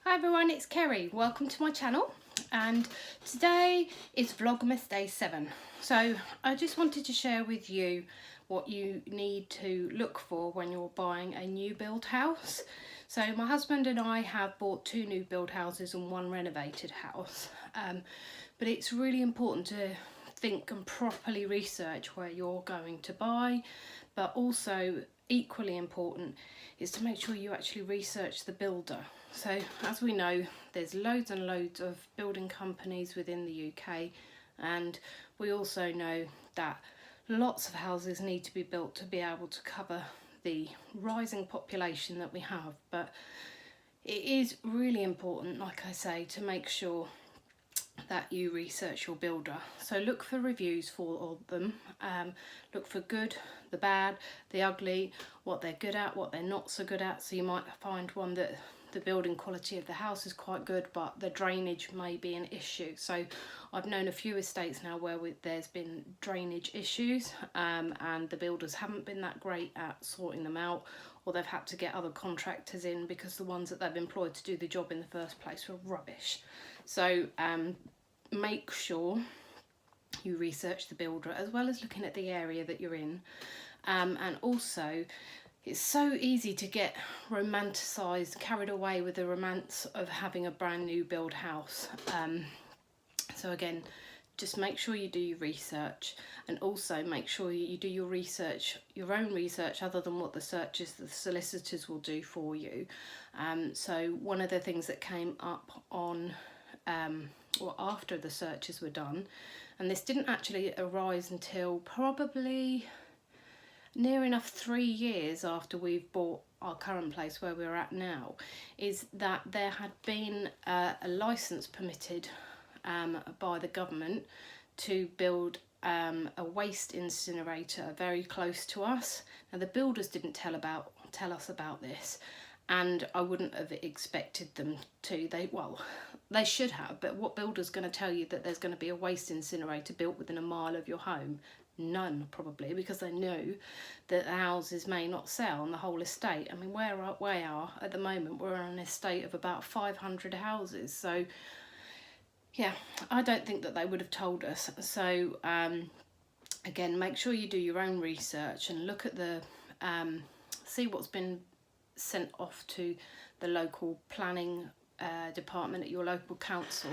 Hi everyone, it's Kerry. Welcome to my channel, and today is Vlogmas day 7. So I just wanted to share with you what you need to look for when you're buying a new build house. So my husband and I have bought 2 new build houses and 1 renovated house, but it's really important to think and properly research where you're going to buy, but also equally important is to make sure you actually research the builder. So as we know, there's loads and loads of building companies within the UK, and we also know that lots of houses need to be built to be able to cover the rising population that we have. But it is really important, like I say, to make sure that you research your builder. So look for reviews for all of them. Look for good, the bad, the ugly, what they're good at, what they're not so good at. So you might find one that the building quality of the house is quite good, but the drainage may be an issue. So I've known a few estates now where there's been drainage issues, and the builders haven't been that great at sorting them out, or they've had to get other contractors in because the ones that they've employed to do the job in the first place were rubbish. So make sure you research the builder, as well as looking at the area that you're in. And also, it's so easy to get romanticised, carried away with the romance of having a brand new build house. So again, just make sure you do your research, and also make sure you do your research, your own research, other than what the solicitors will do for you. So one of the things that came up on or after the searches were done, and this didn't actually arise until probably near enough 3 years after we've bought our current place where we're at now, is that there had been a licence permitted by the government to build a waste incinerator very close to us. Now the builders didn't tell us about this, and I wouldn't have expected them to. They should have, but what builder's going to tell you that there's going to be a waste incinerator built within a mile of your home? None, probably, because they knew that the houses may not sell on the whole estate. I mean, where we are at the moment, we're on an estate of about 500 houses. So yeah, I don't think that they would have told us. So again, make sure you do your own research and look at the see what's been sent off to the local planning department at your local council,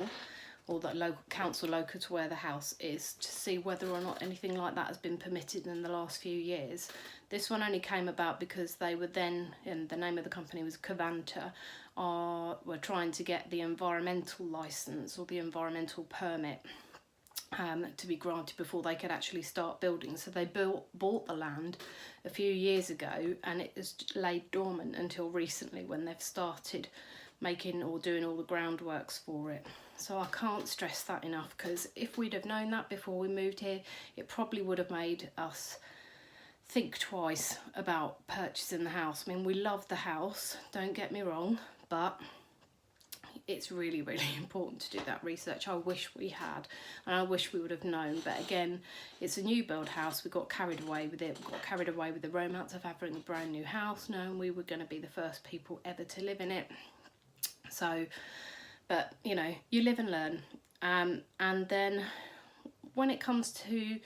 or that local council local to where the house is, to see whether or not anything like that has been permitted in the last few years. This one only came about because they were then, and the name of the company was Cavanta, were trying to get the environmental licence or the environmental permit to be granted before they could actually start building. So they bought the land a few years ago, and it was laid dormant until recently, when they've started making or doing all the groundworks for it. So I can't stress that enough, because if we'd have known that before we moved here, it probably would have made us think twice about purchasing the house. I mean, we love the house, don't get me wrong, but it's really, really important to do that research. I wish we had, and I wish we would have known. But again, it's a new build house. We got carried away with it. We got carried away with the romance of having a brand new house, knowing we were going to be the first people ever to live in it. So, but you know, you live and learn. And then when it comes to,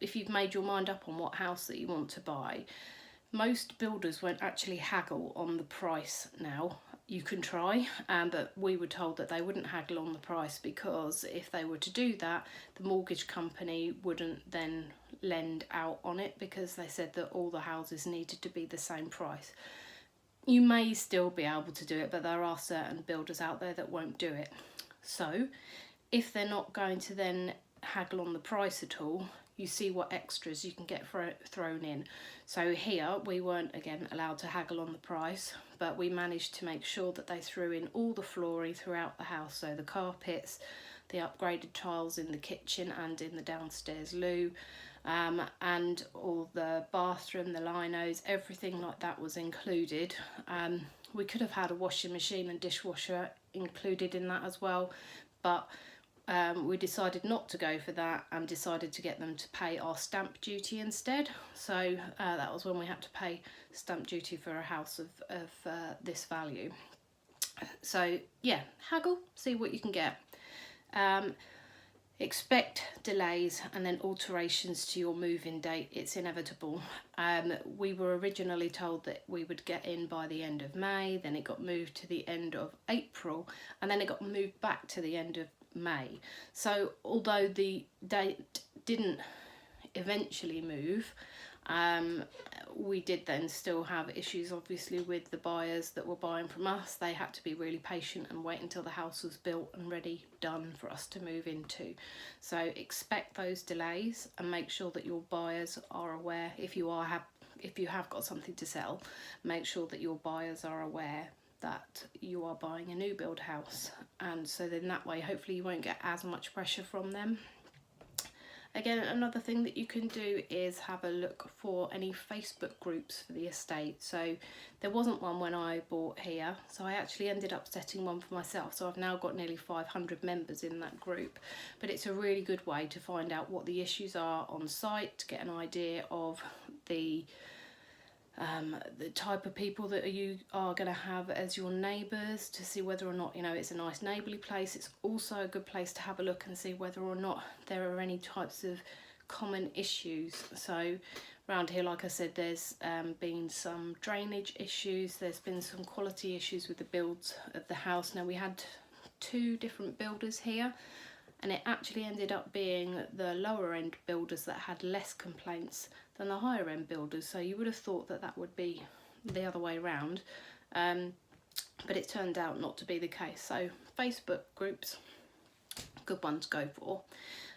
if you've made your mind up on what house that you want to buy, most builders won't actually haggle on the price now. You can try, but we were told that they wouldn't haggle on the price, because if they were to do that, the mortgage company wouldn't then lend out on it, because they said that all the houses needed to be the same price. You may still be able to do it, but there are certain builders out there that won't do it. So if they're not going to then haggle on the price at all, you see what extras you can get thrown in. So here we weren't again allowed to haggle on the price, but we managed to make sure that they threw in all the flooring throughout the house. So the carpets, the upgraded tiles in the kitchen and in the downstairs loo, and all the bathroom, the linos, everything like that was included. We could have had a washing machine and dishwasher included in that as well, but we decided not to go for that, and decided to get them to pay our stamp duty instead. So that was when we had to pay stamp duty for a house of this value. So yeah, haggle, see what you can get. Expect delays and then alterations to your move-in date. It's inevitable. We were originally told that we would get in by the end of May, then it got moved to the end of April, and then it got moved back to the end of May. So although the date didn't eventually move, we did then still have issues obviously with the buyers that were buying from us. They had to be really patient and wait until the house was built and ready, done for us to move into. So expect those delays and make sure that your buyers are aware. If you have got something to sell, make sure that your buyers are aware that you are buying a new build house, and so then that way hopefully you won't get as much pressure from them. Again, another thing that you can do is have a look for any Facebook groups for the estate. So there wasn't one when I bought here, so I actually ended up setting one for myself. So I've now got nearly 500 members in that group. But it's a really good way to find out what the issues are on site, to get an idea of the type of people that you are going to have as your neighbours, to see whether or not, you know, it's a nice neighbourly place. It's also a good place to have a look and see whether or not there are any types of common issues. So around here, like I said, there's been some drainage issues, there's been some quality issues with the builds of the house. Now we had 2 different builders here, and it actually ended up being the lower end builders that had less complaints than the higher end builders. So you would have thought that that would be the other way around, but it turned out not to be the case. So Facebook groups, good one to go for.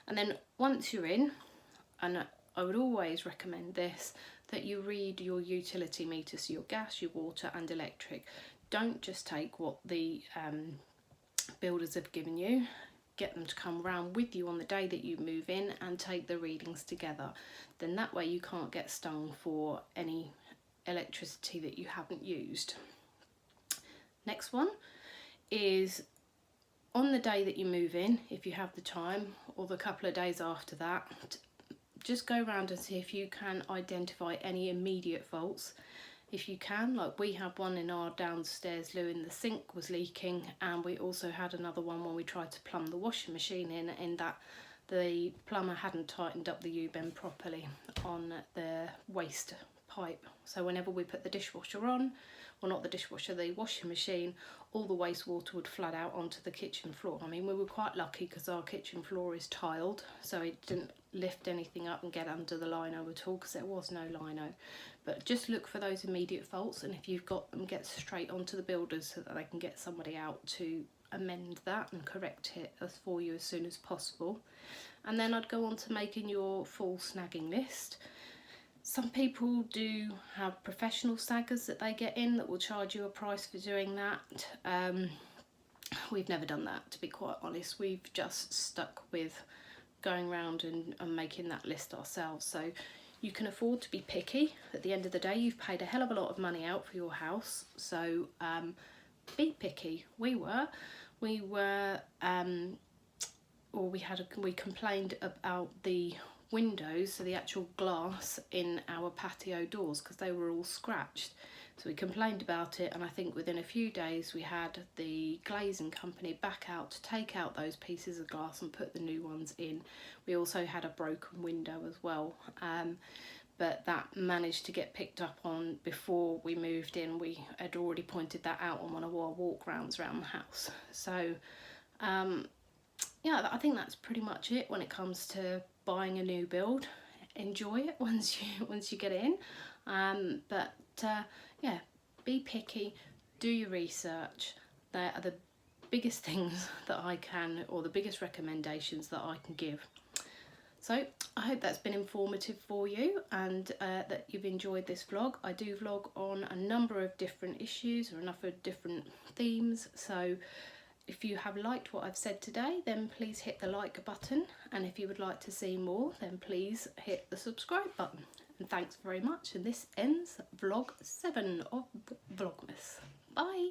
And then once you're in, and I would always recommend this, that you read your utility meters, your gas, your water and electric. Don't just take what the builders have given you. Get them to come round with you on the day that you move in and take the readings together. Then that way you can't get stung for any electricity that you haven't used. Next one is on the day that you move in, if you have the time, or the couple of days after that, just go around and see if you can identify any immediate faults. If you can, like we had one in our downstairs loo, in the sink was leaking, and we also had another one when we tried to plumb the washing machine in that the plumber hadn't tightened up the U-bend properly on the waste pipe. So whenever we put the dishwasher on, well, not the dishwasher, the washing machine, all the wastewater would flood out onto the kitchen floor. I mean, we were quite lucky because our kitchen floor is tiled, so it didn't lift anything up and get under the lino at all, because there was no lino. But just look for those immediate faults, and if you've got them, get straight onto the builders so that they can get somebody out to amend that and correct it for you as soon as possible. And then I'd go on to making your full snagging list. Some people do have professional snaggers that they get in that will charge you a price for doing that. We've never done that, to be quite honest. We've just stuck with going around and making that list ourselves. So you can afford to be picky. At the end of the day, you've paid a hell of a lot of money out for your house, so be picky. We complained about the windows, so the actual glass in our patio doors, because they were all scratched. So we complained about it, and I think within a few days we had the glazing company back out to take out those pieces of glass and put the new ones in. We also had a broken window as well, but that managed to get picked up on before we moved in. We had already pointed that out on one of our walk rounds around the house. So yeah, I think that's pretty much it when it comes to buying a new build. Enjoy it once you get in, but yeah, be picky, do your research. They are the biggest things that I can, or the biggest recommendations that I can give. So I hope that's been informative for you, and that you've enjoyed this vlog. I do vlog on a number of different issues or a number of different themes, so if you have liked what I've said today, then please hit the like button, and if you would like to see more, then please hit the subscribe button. And thanks very much, and this ends vlog 7 of Vlogmas. Bye!